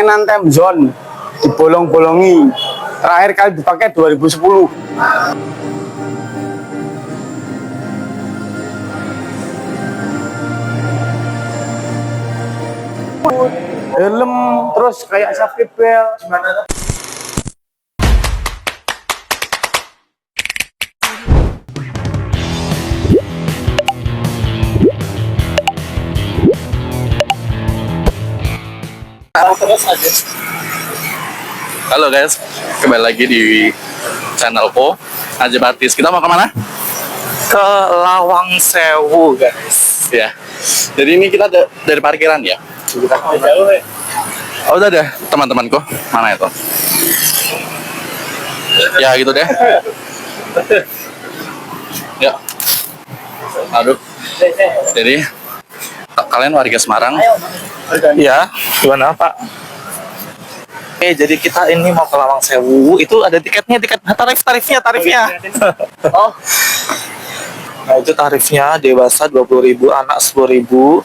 mainan time zone dibolong-bolongi. Terakhir kali dipakai 2010. Helm terus kayak safety belt. Halo guys, kembali lagi di channel Po Aja Batis. Kita mau kemana? Ke Lawang Sewu guys. Ya, jadi ini kita dari parkiran ya. Oh udah ada teman-temanku, mana itu? Ya gitu deh. Ya. Aduh. Jadi kalian warga Semarang? Ya, gimana Pak? Jadi kita ini mau ke Lawang Sewu. Itu ada tiketnya, tarifnya. Oh. Nah, itu tarifnya dewasa 20.000, anak 10.000.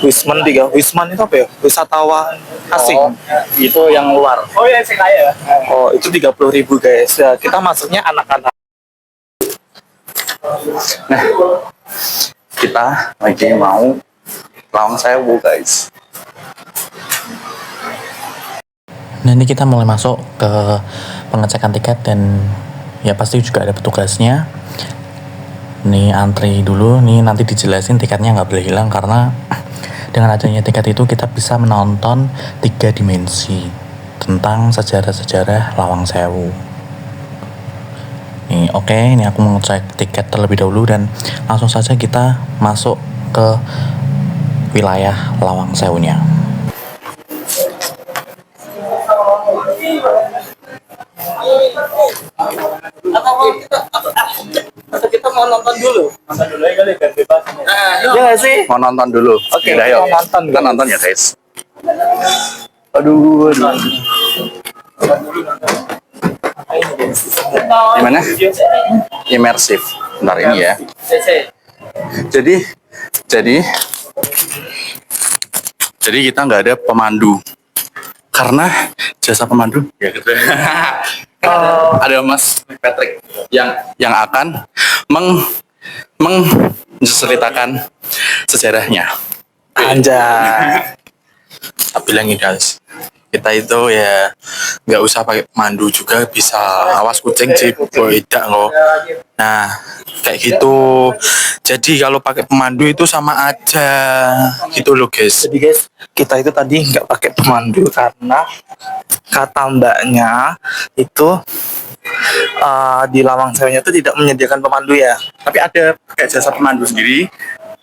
Wisman itu apa ya? Wisatawan asing. Oh, itu yang luar. Oh ya, sih kaya. Oh, itu 30.000 guys. Ya, kita masuknya anak-anak. Nah, kita lagi mau Lawang Sewu guys. Nah ini kita mulai masuk ke pengecekan tiket dan ya pasti juga ada petugasnya. Nih antri dulu, nih nanti dijelasin tiketnya nggak boleh hilang karena dengan adanya tiket itu kita bisa menonton 3 dimensi tentang sejarah-sejarah Lawang Sewu. Nih oke, ini aku mau ngecek tiket terlebih dahulu dan langsung saja kita masuk ke wilayah Lawang Sewunya. Atau kita mau nonton dulu? Nonton dulu ya kali, biar bebas. Iya nggak sih? Mau nonton dulu. Oke, udah, yuk. kita nonton, Kita guys. nonton ya guys. Aduh. Gimana? Imersif. Bentar ini ya. Jadi kita nggak ada pemandu karena jasa pemandu ya gitu. Ada Mas Patrick yang akan menceritakan sejarahnya. Anjay. Tak bilangin guys, kita itu ya nggak usah pakai mandu juga bisa awas kucing sih tidak kok. Nah kayak gitu. Jadi kalau pakai pemandu itu sama aja gitu loh guys. Jadi guys, kita itu tadi nggak pakai pemandu karena kata mbaknya itu di Lawang Sewunya itu tidak menyediakan pemandu ya. Tapi ada kayak jasa pemandu sendiri.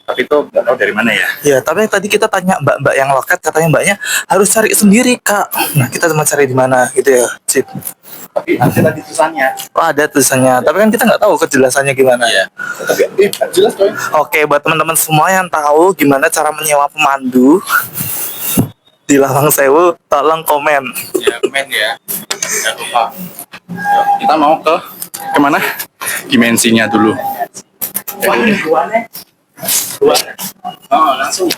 Tapi itu nggak tahu dari mana ya. Ya, tapi tadi kita tanya mbak-mbak yang loket, katanya mbaknya harus cari sendiri kak. Nah kita cuma cari di mana gitu ya, Cip. Tapi ada tadi tulisannya. Oh ada tulisannya, tapi kan kita nggak tahu kejelasannya gimana. Iya. Tapi jelas coy. Oke, buat teman-teman semua yang tahu gimana cara menyewa pemandu di Lawang Sewu, tolong komen. Ya komen ya. Jangan lupa. Yuk, kita mau ke kemana? Dimensinya dulu. Oh langsung.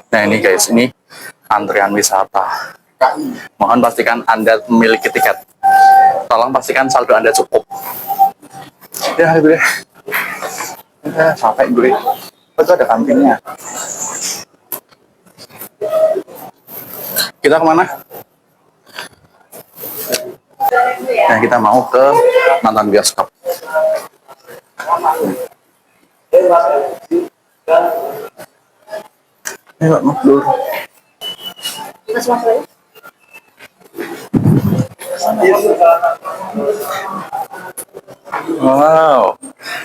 Nah ini guys, ini antrian wisata. Mohon pastikan Anda memiliki tiket. Tolong pastikan saldo Anda cukup. Ya gue. Ya sampai gue. Itu ada kantinnya. Kita kemana? Nah kita mau ke nonton bioskop. Ayo mundur. Wow.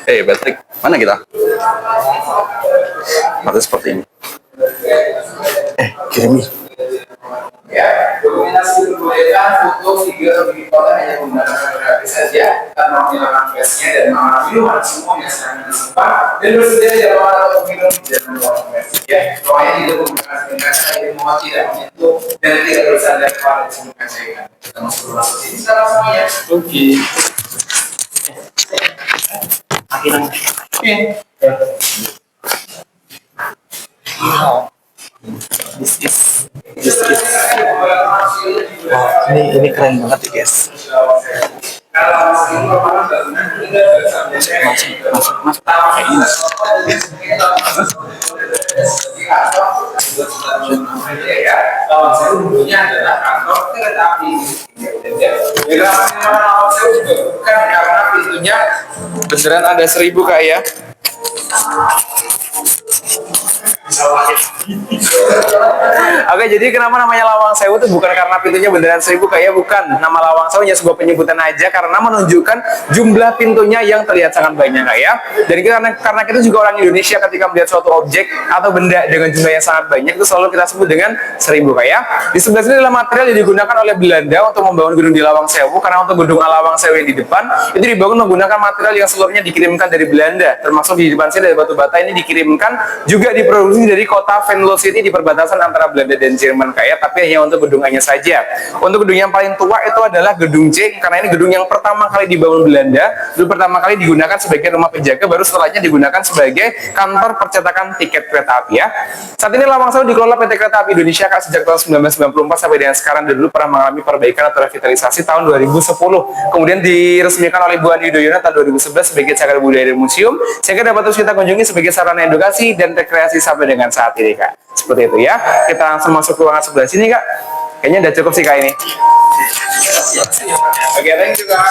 Patrick, mana kita? Berarti seperti ini. Kirim nih. Ya, dominasi dibolehkan foto, video, atau hanya menggunakan fotografi saja tanpa menghilangkan flashnya dan makanan minuman semuanya sedang disimpan dan bersedia di ruangan atau minum dan ruangan komersil. Ya, ruangan ini tidak menggunakan aplikasi yang memang tidak menyentuh dan tidak bersandar pada disebutkan saya. Kita masuk sini sekarang semuanya. Oke. Akhirnya. Oke. This is. Wah, ini keren banget ya guys. Masuk. Kayak ini. Bukan karena pintunya beneran ada 1000 kak ya. Oke, jadi kenapa namanya Lawang Sewu itu bukan karena pintunya beneran 1000 kayak, bukan. Nama Lawang Sewu hanya sebuah penyebutan aja karena menunjukkan jumlah pintunya yang terlihat sangat banyak kayak. Dan karena kita juga orang Indonesia, ketika melihat suatu objek atau benda dengan jumlah yang sangat banyak itu selalu kita sebut dengan 1000 kayak. Di sebelah sini adalah material yang digunakan oleh Belanda untuk membangun gedung di Lawang Sewu, karena untuk gedung Lawang Sewu yang di depan itu dibangun menggunakan material yang seluruhnya dikirimkan dari Belanda, termasuk di depan sini dari batu bata ini dikirimkan juga diproduksi dari kota Venlo City di perbatasan antara Belanda dan Jerman kayak, tapi hanya untuk gedungannya saja. Untuk gedung yang paling tua itu adalah gedung C, karena ini gedung yang pertama kali dibangun Belanda, dulu pertama kali digunakan sebagai rumah penjaga, baru setelahnya digunakan sebagai kantor percetakan tiket kereta api ya. Saat ini Lawang Sewu dikelola PT Kereta Api Indonesia Kak sejak tahun 1994 sampai dengan sekarang, dan dulu pernah mengalami perbaikan atau revitalisasi tahun 2010. Kemudian diresmikan oleh Bu Ani Yudhoyono tahun 2011 sebagai cagar budaya dan museum, sehingga dapat terus kita kunjungi sebagai sarana edukasi dan rekreasi sampai dengan saat ini Kak. Seperti itu ya. Kita langsung masuk ke ruangan sebelah sini Kak. Kayaknya udah cukup sih Kak ini. Oke, thank you Kak.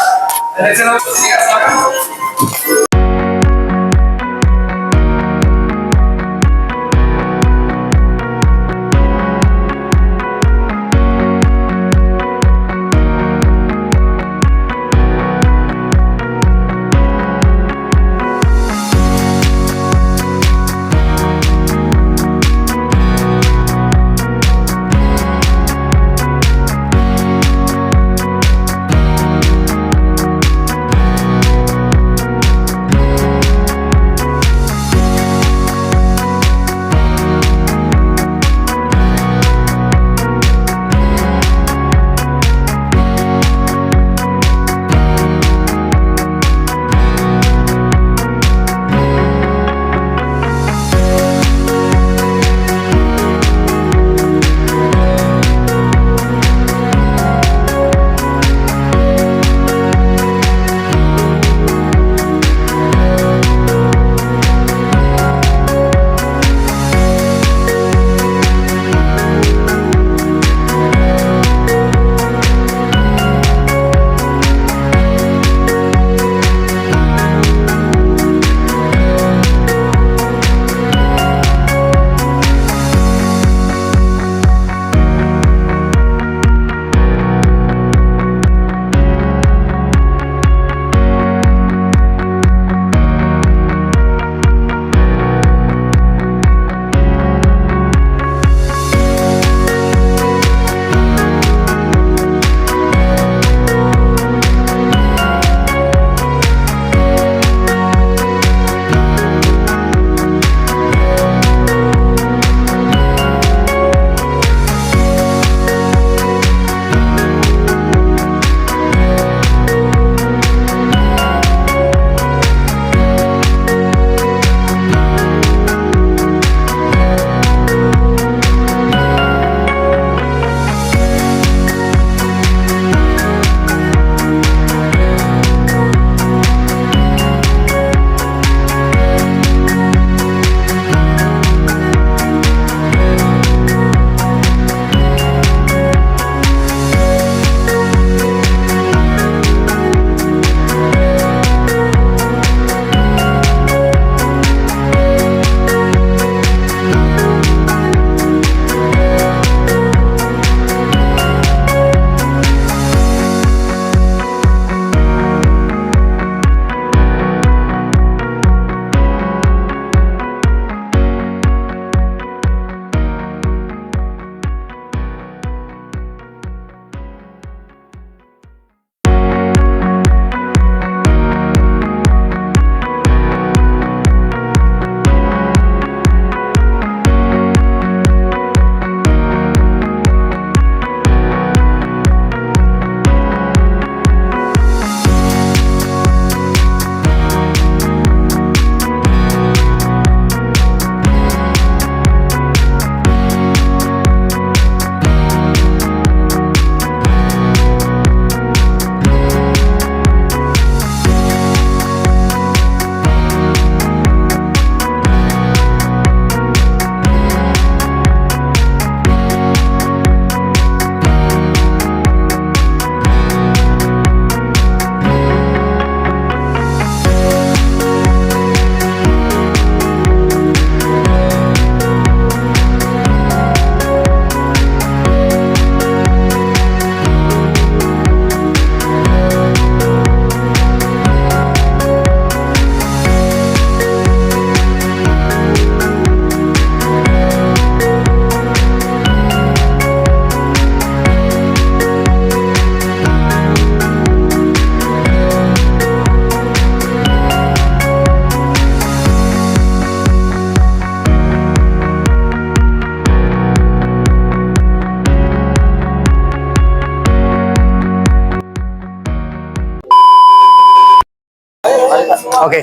Oke.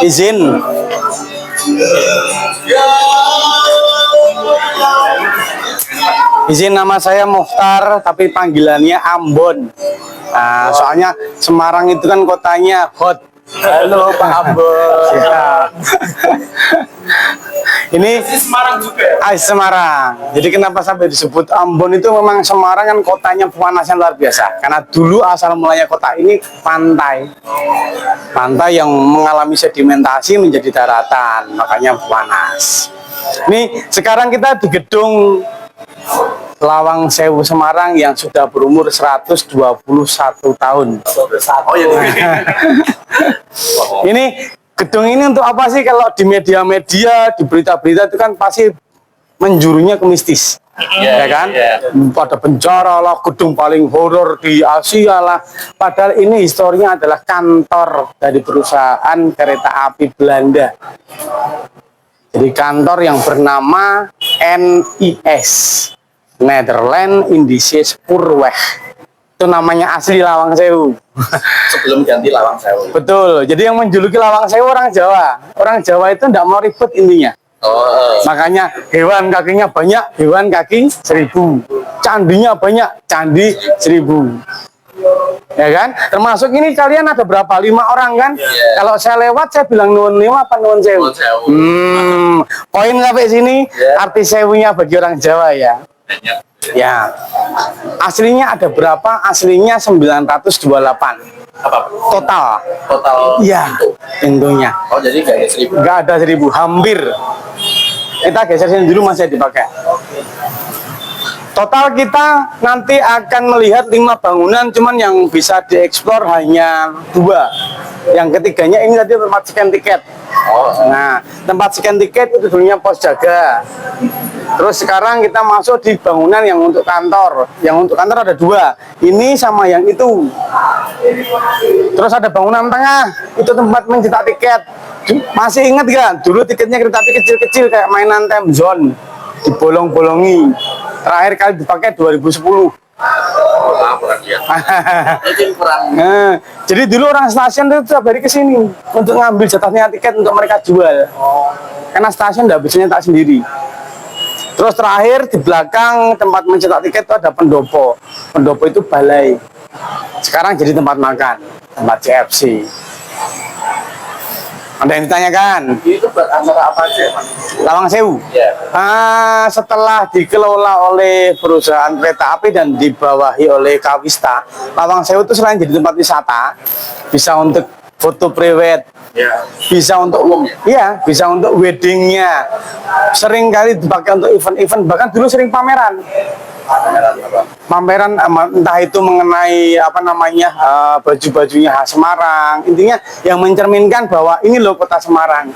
Izin. Izin, nama saya Mukhtar, tapi panggilannya Ambon. Nah, soalnya Semarang itu kan kotanya hot. Halo Pak Ambon. Ya. Ini Semarang juga. Semarang. Jadi kenapa sampai disebut Ambon itu memang Semarang kan kotanya panasnya luar biasa. Karena dulu asal mulanya kota ini pantai. Pantai yang mengalami sedimentasi menjadi daratan, makanya panas. Ini sekarang kita di gedung Lawang Sewu Semarang yang sudah berumur 121 tahun. Oh iya. Ini gedung ini untuk apa sih? Kalau di media-media, di berita-berita itu kan pasti menjurunya ke mistis. Ya kan? Pada penjara lah, gedung paling horor di Asia lah. Padahal ini historinya adalah kantor dari perusahaan kereta api Belanda. Jadi kantor yang bernama NIS, Nederland Indische Spoorweg. Itu namanya asli Lawang Sewu. Sebelum ganti Lawang Sewu. Betul. Jadi yang menjuluki Lawang Sewu orang Jawa. Orang Jawa itu tidak mau ribet intinya. Makanya hewan kakinya banyak, hewan kaki 1000. Candinya banyak, candi 1000. Ya kan? Termasuk ini kalian ada berapa? 5 orang kan? Kalau saya lewat saya bilang nuwun lima apa nuwun sewu? Poin sampai sini arti sewunya bagi orang Jawa ya. Ya. Aslinya ada berapa? Aslinya 928. Apa? Total. Total. Iya, pintunya. Oh jadi nggak ada 1000. Nggak ada 1000, hampir. Kita geser sini dulu, masih dipakai. Total kita nanti akan melihat 5 bangunan, cuman yang bisa dieksplor hanya 2. Yang ketiganya ini tadi tempat scan tiket. Nah, tempat scan tiket itu dulunya pos jaga. Terus sekarang kita masuk di bangunan yang untuk kantor. Yang untuk kantor ada 2. Ini sama yang itu. Terus ada bangunan tengah, itu tempat mencetak tiket. Masih ingat gak? Dulu tiketnya kereta api kecil-kecil kayak mainan time zone. Dibolong-bolongi. Terakhir kali dipakai 2010. Nah, jadi dulu orang stasiun itu tiap hari ke sini untuk ngambil jatahnya tiket untuk mereka jual. Karena stasiun tidak bisa nyetak sendiri. Terus terakhir di belakang tempat mencetak tiket itu ada pendopo. Pendopo itu balai. Sekarang jadi tempat makan, tempat CFC. Ada yang ditanyakan? Itu buat acara apa aja, Pak? Lawang Sewu. Setelah dikelola oleh perusahaan kereta api dan dibawahi oleh Kawista, Lawang Sewu itu selain jadi tempat wisata, bisa untuk foto prewed, bisa untuk bisa untuk weddingnya, sering kali dipakai untuk event-event, bahkan dulu sering pameran. Pameran entah itu mengenai apa namanya baju-bajunya khas Semarang, intinya yang mencerminkan bahwa ini loh kota Semarang,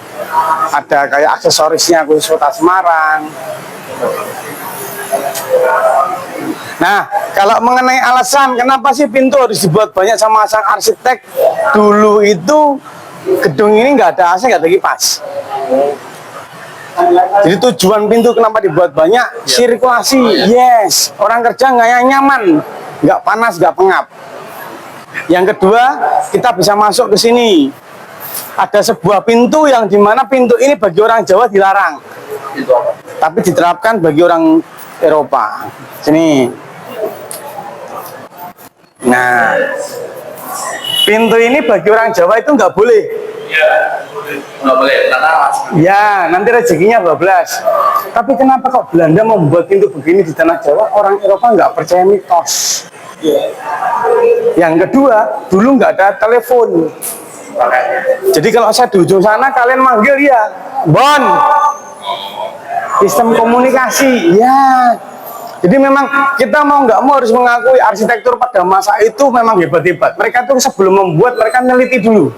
ada kayak aksesorisnya khusus kota Semarang. Nah, kalau mengenai alasan kenapa sih pintu harus dibuat banyak sama sang arsitek, dulu itu gedung ini nggak ada AC, nggak ada kipas. Jadi tujuan pintu kenapa dibuat banyak? Sirkulasi, yes. Orang kerja nggak nyaman, nggak panas, nggak pengap. Yang kedua, kita bisa masuk ke sini. Ada sebuah pintu yang dimana pintu ini bagi orang Jawa dilarang, tapi diterapkan bagi orang Eropa. Sini. Nah, pintu ini bagi orang Jawa itu nggak boleh. Nggak boleh, karena Ya, nanti rezekinya 12. Tapi kenapa kok Belanda membuat pintu begini di tanah Jawa? Orang Eropa nggak percaya mitos. Yang kedua, dulu nggak ada telepon. Jadi kalau saya di ujung sana, kalian manggil ya, Bon. Sistem komunikasi, ya. Jadi memang kita mau nggak mau harus mengakui arsitektur pada masa itu memang hebat-hebat. Mereka tuh sebelum membuat, mereka meneliti dulu.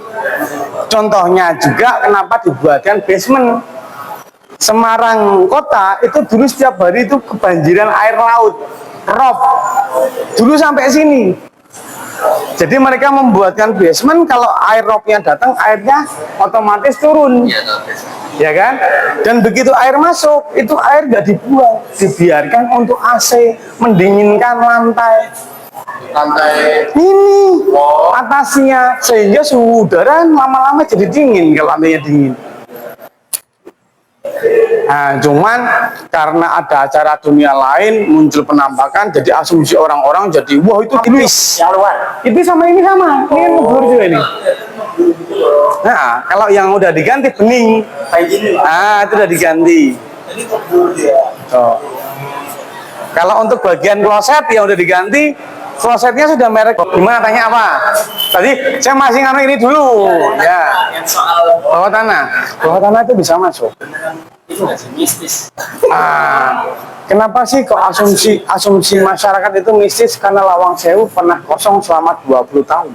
Contohnya juga kenapa dibuatkan basement. Semarang kota itu dulu setiap hari itu kebanjiran air laut, rob. Dulu sampai sini. Jadi mereka membuatkan basement, kalau air robnya datang, airnya otomatis turun. Ya kan? Dan begitu air masuk, itu air nggak dibuang, dibiarkan untuk AC, mendinginkan lantai. Lantai. Ini atasnya, sehingga suhu udara lama-lama jadi dingin kalau lantainya dingin. Nah, cuman karena ada acara dunia lain muncul penampakan, jadi asumsi orang-orang jadi wah itu tipis. Yang luar. Itu sama ini sama. Ini kan ngeblur juga ini. Nah, kalau yang udah diganti bening. Kayak gini. Ah, itu udah diganti. Ini kebur dia. Oh. Kalau untuk bagian kloset yang udah diganti, klosetnya sudah merek. Gimana tanya apa? Tadi saya masih nganu ini dulu. Ya. Yang soal Bawah tanah. Bawah tanah itu bisa masuk. itu nggak sih mistis? Kenapa sih kok asumsi masyarakat itu mistis? Karena Lawang Sewu pernah kosong selama 20 tahun.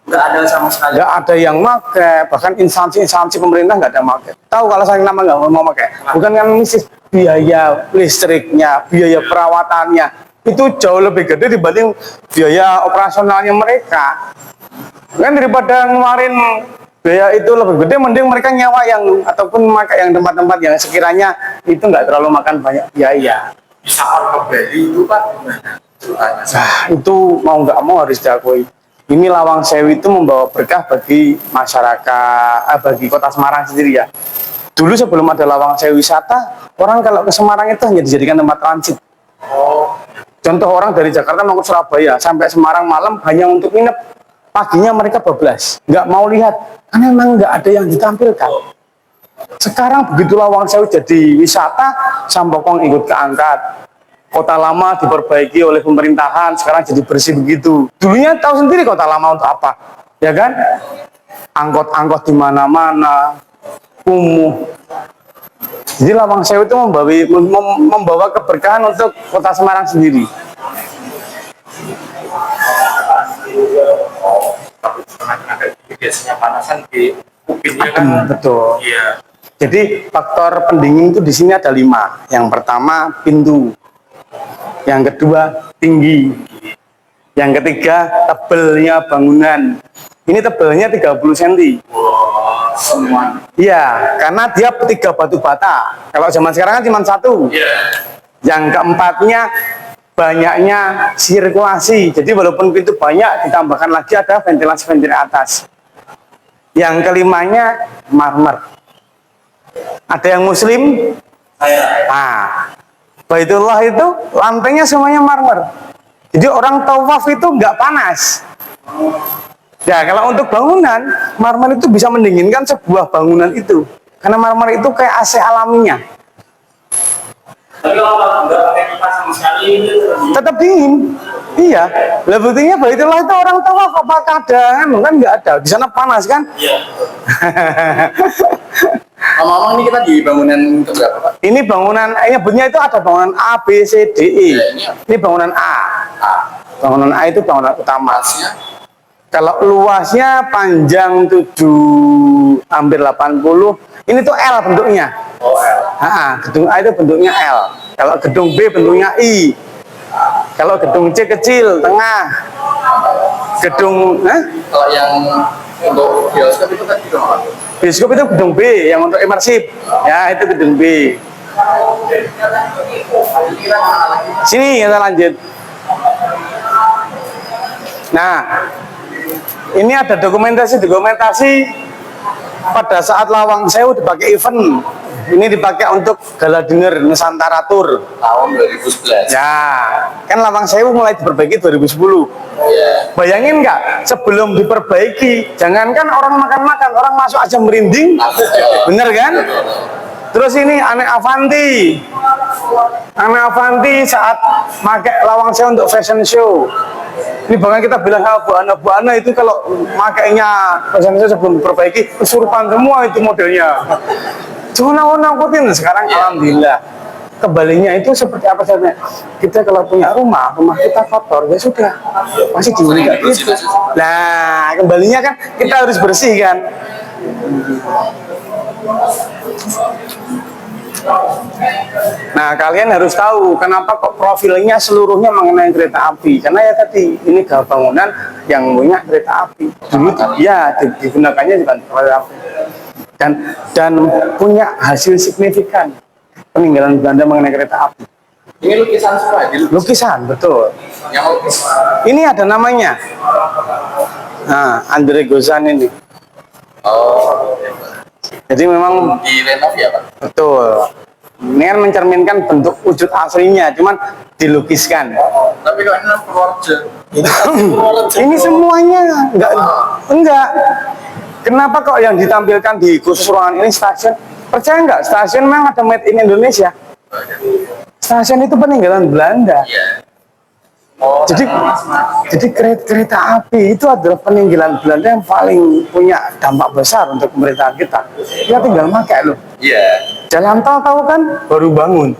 Nggak ada sama sekali. Nggak ada yang pakai, bahkan instansi pemerintah nggak ada pakai. Tahu kalau saya nama nggak mau pakai? Bukan kan mistis, biaya listriknya, biaya perawatannya itu jauh lebih gede dibanding biaya operasionalnya mereka. Kan daripada ngeluarin biaya itu lebih gede, mending mereka nyawa yang ataupun pakai yang tempat-tempat yang sekiranya itu nggak terlalu makan banyak biaya. Bisa orang ke Bali itu Pak. Nah, itu mau nggak mau harus diakui. Ini Lawang Sewu itu membawa berkah bagi masyarakat, bagi kota Semarang sendiri ya. Dulu sebelum ada Lawang Sewu wisata, orang kalau ke Semarang itu hanya dijadikan tempat transit. Contoh orang dari Jakarta mau ke Surabaya, sampai Semarang malam hanya untuk nginep. Paginya mereka bablas, nggak mau lihat, karena memang nggak ada yang ditampilkan. Sekarang begitu Lawang Sewu jadi wisata, Sambokong ikut keangkat. Kota lama diperbaiki oleh pemerintahan, sekarang jadi bersih begitu. Dulunya tahu sendiri kota lama untuk apa, ya kan? Angkot-angkot di mana-mana, kumuh. Jadi Lawang Sewu itu membawa keberkahan untuk kota Semarang sendiri. Biasanya panasan di kupingnya kan. Betul. Iya. Jadi faktor pendingin itu di sini ada 5. Yang pertama pintu, yang kedua tinggi, yang ketiga tebelnya bangunan. Ini tebelnya 30 cm. Semua. Iya, karena dia 3 batu bata. Kalau zaman sekarang kan cuma 1. Iya. Yang keempatnya banyaknya sirkulasi. Jadi walaupun pintu banyak, ditambahkan lagi ada ventilasi atas. Yang kelimanya marmer. Ada yang muslim? Nah, Baitullah itu lantainya semuanya marmer. Jadi orang tawaf itu nggak panas. Ya, kalau untuk bangunan, marmer itu bisa mendinginkan sebuah bangunan itu. Karena marmer itu kayak AC alaminya. Tapi kalau nggak pakai kipas sama sekali itu Tetap dingin. Iya. Lah buktinya Baitullah itu orang tawaf apakah ada? Kan nggak ada. Di sana panas kan? iya. Ngomong-ngomong ini kita di bangunan keberapa Pak? Ini bangunan, nyebutnya itu ada bangunan A, B, C, D, E. Ini bangunan A. Bangunan A itu bangunan utama. Kalau luasnya panjang 7 hampir 80, ini tuh L bentuknya. Oh, L. Gedung A itu bentuknya L. Kalau gedung B bentuknya I. Kalau gedung C kecil, tengah. Gedung, Kalau yang untuk bioskop itu tadi gedung apa? bioskop itu gedung B, yang untuk imersif. Ya, itu gedung B. Sini kita lanjut. Nah, ini ada dokumentasi pada saat Lawang Sewu dipakai event. Ini dipakai untuk gala dinner Nusantara Tour. Tahun 2011. Ya, kan Lawang Sewu mulai diperbaiki 2010. Iya. Bayangin nggak, sebelum diperbaiki, jangankan orang makan-makan, orang masuk aja merinding. Bener kan? Terus ini Ane Avanti saat pakai Lawang Sewu untuk fashion show. Ini bahkan kita bilang Bu Ana itu kalau makainya fashion show sebelum diperbaiki kesurupan semua itu modelnya. Cuma nakutin sekarang alhamdulillah. Kembalinya itu seperti apa saja. Kita kalau punya rumah kita kotor ya sudah masih diulik gitu. Nah, kembalinya kan kita harus bersih kan. Nah, kalian harus tahu kenapa kok profilnya seluruhnya mengenai kereta api. Karena ya tadi ini bangunan yang punya kereta api. Dulu ya digunakannya juga kereta api. Dan punya hasil signifikan peninggalan Belanda mengenai kereta api. Ini lukisan semua, Lukisan, betul. yang lukis. Ini ada namanya. Nah, Andre Gozan ini. Oh, Jadi memang di renov ya Pak? betul. Ini kan mencerminkan bentuk wujud aslinya, cuman dilukiskan. Tapi kalau ini Purworejo. Ini semuanya enggak. Kenapa kok yang ditampilkan di khusus ruangan ini stasiun? Percaya nggak? Stasiun memang ada made in Indonesia. Stasiun itu peninggalan Belanda. Iya. Oh, Jadi kereta api itu adalah peninggalan Belanda yang paling punya dampak besar untuk pemerintahan kita. Kita tinggal pakai loh. iya. Jalan tol tahu kan baru bangun.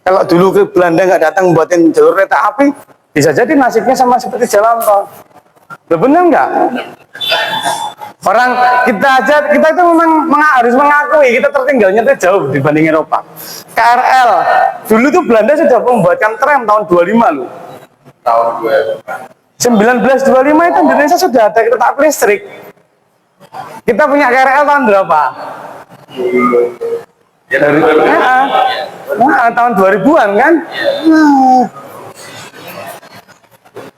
Kalau dulu ke Belanda nggak datang buatin jalur kereta api, bisa jadi nasibnya sama seperti jalan tol. Loh, benar nggak? Orang kita itu memang harus mengakui kita tertinggalnya itu jauh dibanding Eropa. KRL dulu tuh Belanda sudah membuatkan tram tahun 25 loh. Tahun 1925 itu Indonesia sudah ada kereta api listrik. Kita punya KRL tahun berapa? Tahun 2000-an kan? Nah.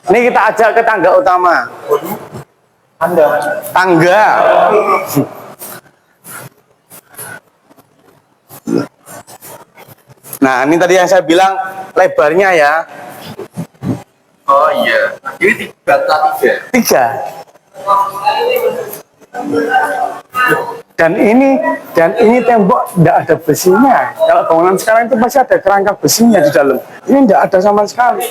Ini kita ajak ke tangga utama. Tangga. Nah, ini tadi yang saya bilang lebarnya ya. Oh iya. Ini 3 3. Dan ini tembok tidak ada besinya. Kalau bangunan sekarang itu masih ada kerangka besinya di dalam. Ini tidak ada sama sekali.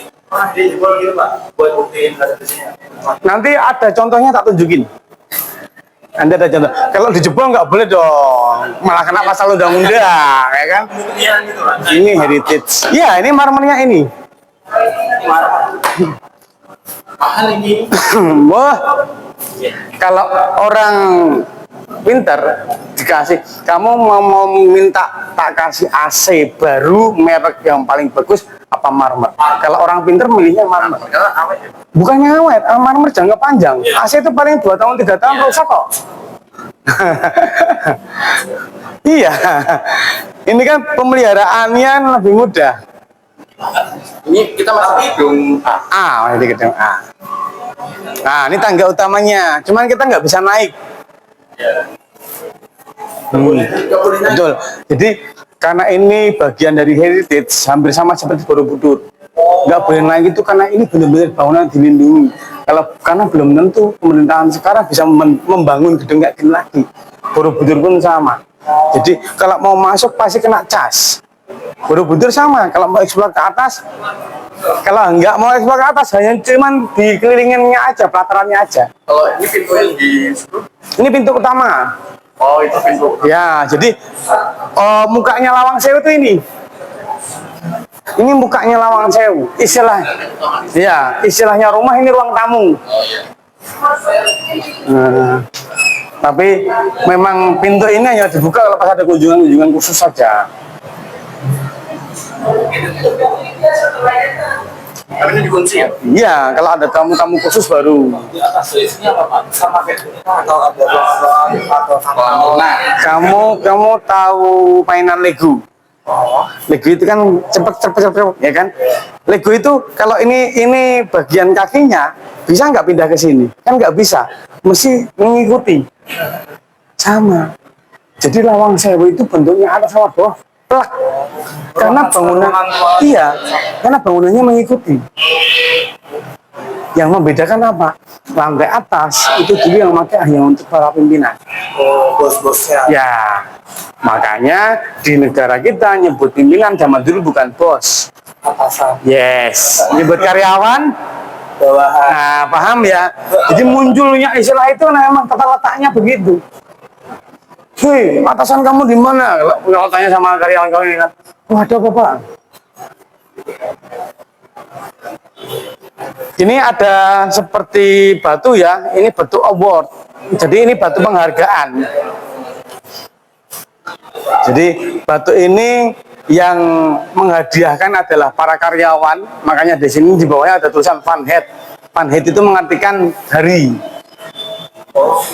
Nanti ada contohnya tak tunjukin. Nanti ada contoh. Kalau dijebol nggak boleh dong. Malah kena pasal undang-undang, ya kan? Ini heritage. Iya, ini marmernya ini. mahal ini. Wah, kalau orang pinter dikasih, kamu mau minta tak kasih AC baru merek yang paling bagus apa marmer? Kalau orang pinter milihnya marmer. Bukannya awet, marmer jangka panjang. AC itu paling 2 tahun 3 tahun rusak kok. Iya, ini kan pemeliharaannya lebih mudah. Ini kita masih gedung A, ini gedung A. Nah, ini tangga utamanya. Cuman kita nggak bisa naik. Betul. Jadi karena ini bagian dari heritage, hampir sama seperti Borobudur. Nggak boleh naik itu karena ini benar-benar bangunan dilindungi. Karena belum tentu pemerintahan sekarang bisa membangun gedung kayak gini lagi. Borobudur pun sama. Jadi kalau mau masuk pasti kena cas. Borobudur sama, kalau mau eksplor ke atas, kalau nggak mau eksplor ke atas, hanya cuman dikelilinginnya aja, pelatarannya aja. Kalau ini pintu yang di Ini pintu utama. oh itu pintu. Ya, jadi mukanya Lawang Sewu itu ini. Ini mukanya Lawang Sewu. Istilahnya rumah, ini ruang tamu. Nah, tapi memang pintu ini hanya dibuka kalau pas ada kunjungan-kunjungan khusus saja. Tapi ini dikunci ya? Iya, kalau ada tamu-tamu khusus baru. Di atas tulisnya apa Pak? Sama kayak atau ada nah, Kamu tahu mainan Lego? Lego itu kan cepet, ya kan? Lego itu kalau ini bagian kakinya bisa nggak pindah ke sini? Kan nggak bisa, mesti mengikuti. Sama. Jadi Lawang Sewu itu bentuknya atas sama bawah plak. Karena karena bangunannya mengikuti. Yang membedakan apa? Lantai atas itu dulu yang pakai hanya untuk para pimpinan. Oh, bos-bosnya. Ya, makanya di negara kita nyebut pimpinan zaman dulu bukan bos. Atasan. Yes, nyebut karyawan Bawahan. Nah, paham ya? Jadi munculnya istilah itu memang tata letaknya begitu. Hei, atasan kamu di mana? Kalau tanya sama karyawan kamu ini kan, wah ada apa Pak? Ini ada seperti batu ya, ini batu award. Jadi ini batu penghargaan. Jadi batu ini yang menghadiahkan adalah para karyawan. Makanya di sini di bawahnya ada tulisan Van Head. Van Head itu mengartikan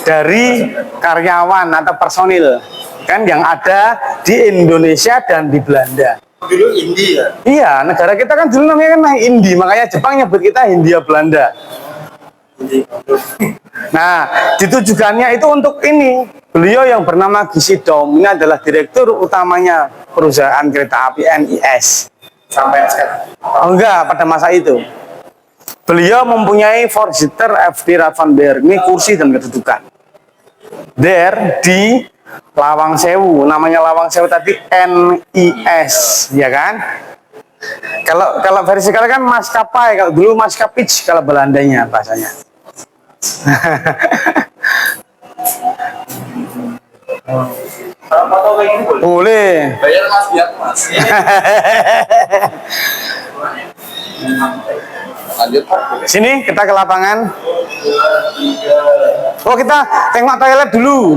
dari karyawan atau personil kan yang ada di Indonesia dan di Belanda. Dulu Indi ya. Iya, negara kita kan dulu namanya kan Indi, makanya Jepang nyebut kita Hindia Belanda. Nah, ditujukannya itu untuk ini. Beliau yang bernama Gisidom ini adalah direktur utamanya perusahaan kereta api NIS. Sampai sekarang. Oh enggak, pada masa itu. Beliau mempunyai four-seater FD Ravensburg, ini kursi dan kedudukan. There di Lawang Sewu, namanya Lawang Sewu tadi NIS, ya kan? Kalau versi sekarang kan maskapai, kalau dulu maskapij kalau Belandanya bahasanya. Kalau foto kayak gini boleh. Boleh. Bayar Mas, biar Mas. Lanjut Pak. Sini kita ke lapangan. Oh, kita tengok toilet dulu.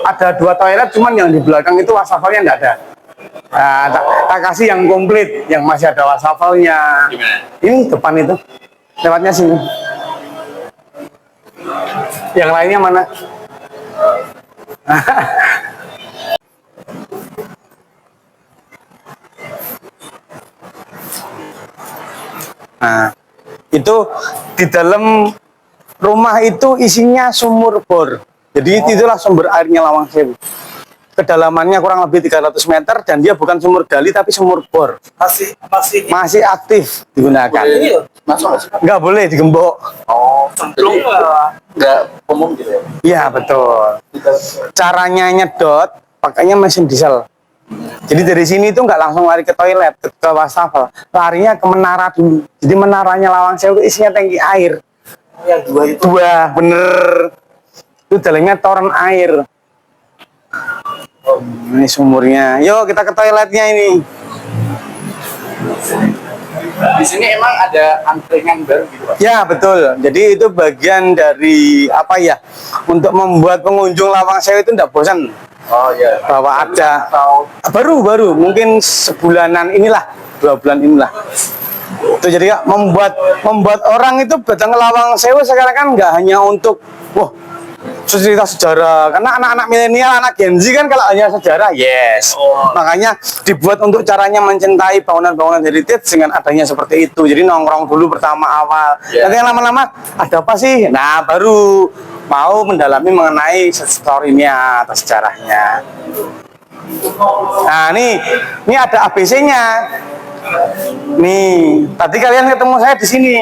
Ada 2 toilet, cuman yang di belakang itu wastafelnya enggak ada. Nah, tak kasih yang komplit, yang masih ada wastafelnya. Ini depan itu, lewatnya sini. Yang lainnya mana? Nah, itu di dalam rumah itu isinya sumur bor. Jadi itulah sumber airnya Lawang Sewu. Kedalamannya kurang lebih 300 meter dan dia bukan sumur gali tapi sumur bor. Masih aktif digunakan. Ini masuk nggak sih? Nggak boleh digembok. Oh, cemplung nggak umum gitu ya? Iya betul. Caranya nyedot pakainya mesin diesel. Jadi dari sini itu nggak langsung lari ke toilet, ke wastafel. Larinya ke menara dulu. Jadi menaranya Lawang Sewu itu isinya tangki air. Yang 2 itu. 2, bener. Itu dalamnya toren air. Ini sumurnya. Yuk kita ke toiletnya ini. Di sini emang ada angkringan baru gitu, Pak? Ya betul. Jadi itu bagian dari apa ya? Untuk membuat pengunjung Lawang Sewu itu tidak bosan. Oh iya. Bahwa ada baru mungkin sebulanan inilah, 2 bulan inilah. Itu jadi ya, membuat orang itu datang ke Lawang Sewu sekarang kan nggak hanya untuk cerita sejarah, karena anak-anak milenial, anak Gen Z kan kalau hanya sejarah, yes. Makanya dibuat untuk caranya mencintai bangunan-bangunan heritage dengan adanya seperti itu. Jadi nongkrong dulu pertama awal. Nanti lama-lama ada apa sih? Nah baru mau mendalami mengenai story-nya atau sejarahnya. Nah ini ada ABC-nya. Nih, tadi kalian ketemu saya di sini.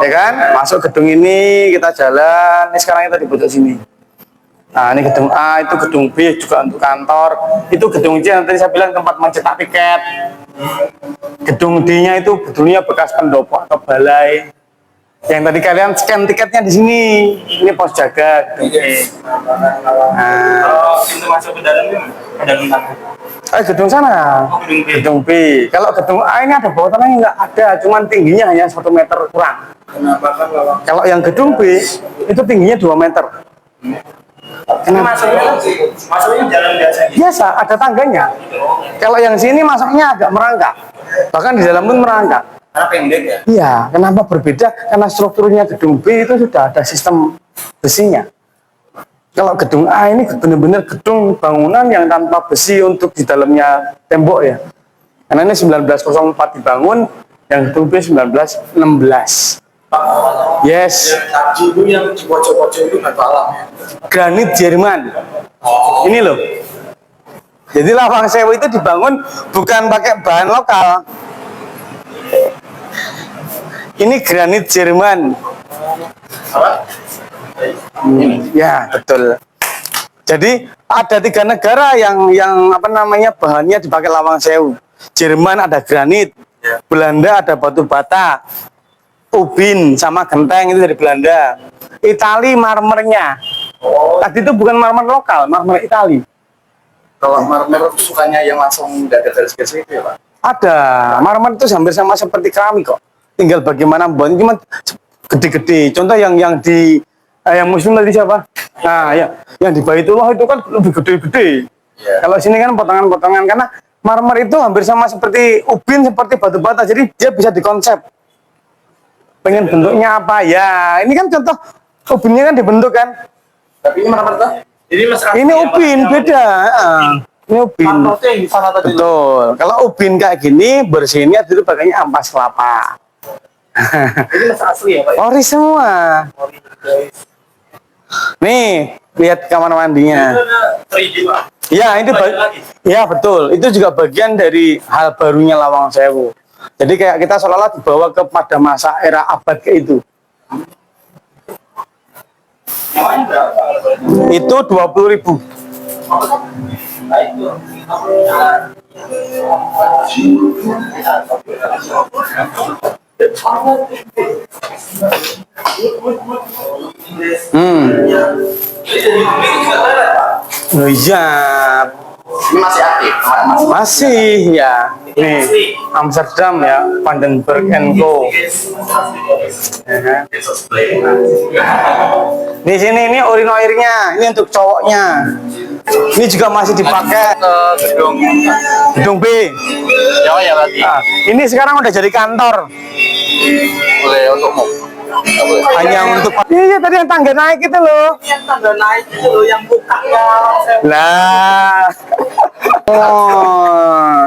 Ya kan? Masuk gedung ini, kita jalan. Ini sekarang kita di pojok sini. Nah, ini gedung A, itu gedung B juga untuk kantor. Itu gedung C yang tadi saya bilang tempat mencetak tiket. Gedung D-nya itu gedungnya bekas pendopo atau balai. Yang tadi kalian scan tiketnya di sini. Ini pos jaga gedung E. Nah, Pintu masuk ke dalam ini ada bintang. gedung sana. Gedung B. Gedung B. Kalau gedung A ini ada bawah tanahnya nggak ada, cuman tingginya hanya 1 meter kurang. Kenapa kan Lawang? Kalau yang gedung B itu tingginya 2 meter. Masuknya jalan biasa gitu. Biasa, ada tangganya. Kalau yang sini masuknya agak merangkak. Bahkan di dalam pun merangkak. Karena pendek ya. Iya, kenapa berbeda? Karena strukturnya gedung B itu sudah ada sistem besinya. Kalau gedung A ini benar-benar gedung bangunan yang tanpa besi untuk di dalamnya tembok ya. Karena ini 1904 dibangun, yang gedung B 1916. Yes, Tadi itu yang di pojok-pojok itu batu alam ya. granit Jerman. Ini loh. Jadi Lawang Sewu itu dibangun bukan pakai bahan lokal. Ini granit Jerman. Ya betul. Jadi ada 3 negara yang apa namanya bahannya dipakai Lawang Sewu. Jerman ada granit, Belanda ada batu bata, ubin sama genteng itu dari Belanda. Itali marmernya. Tadi itu bukan marmer lokal, marmer Itali. Kalau marmer sukanya yang langsung nggak ada garis-garis itu ya, Pak? Ada, marmer itu hampir sama seperti keramik kok. Tinggal bagaimana buatnya, cuma gede-gede. Contoh yang di yang muslim tadi siapa? Nah, yang di Baitullah itu kan lebih gede-gede. Kalau sini kan potongan-potongan, karena marmer itu hampir sama seperti ubin, seperti batu bata. Jadi dia bisa dikonsep. Pengen bentuknya apa? Ya, ini kan contoh ubinnya kan dibentuk kan. Tapi ini marmer tuh? Ini Mas Ini ubin beda. Ini ubin. Amplopnya yang di sana tadi. Betul. Kalau ubin kayak gini bersihinnya dulu pakainya ampas kelapa. Ini Mas asli ya Pak? Ori semua. Ori, guys. Nih, lihat kamar mandinya. Itu ada 3D Pak. Ya, itu Lagi. ya betul. Itu juga bagian dari hal barunya Lawang Sewu. Jadi kayak kita seolah-olah dibawa kepada masa era abad ke itu. Namanya berapa? Itu 20.000. Nah, itu. Oh iya, Ini masih aktif, masih ya. Nih, Amsterdam ya, Vandenberg Co. Di sini ini urinoirnya, ini untuk cowoknya. Ini juga masih dipakai ke gedung gedung B. Jawa ya berarti. Nah, ini sekarang udah jadi kantor. Boleh untukmu. Hanya untuk iya tadi yang tangga naik itu loh. Yang tangga naik itu loh, yang bukanya. Lah. Oh.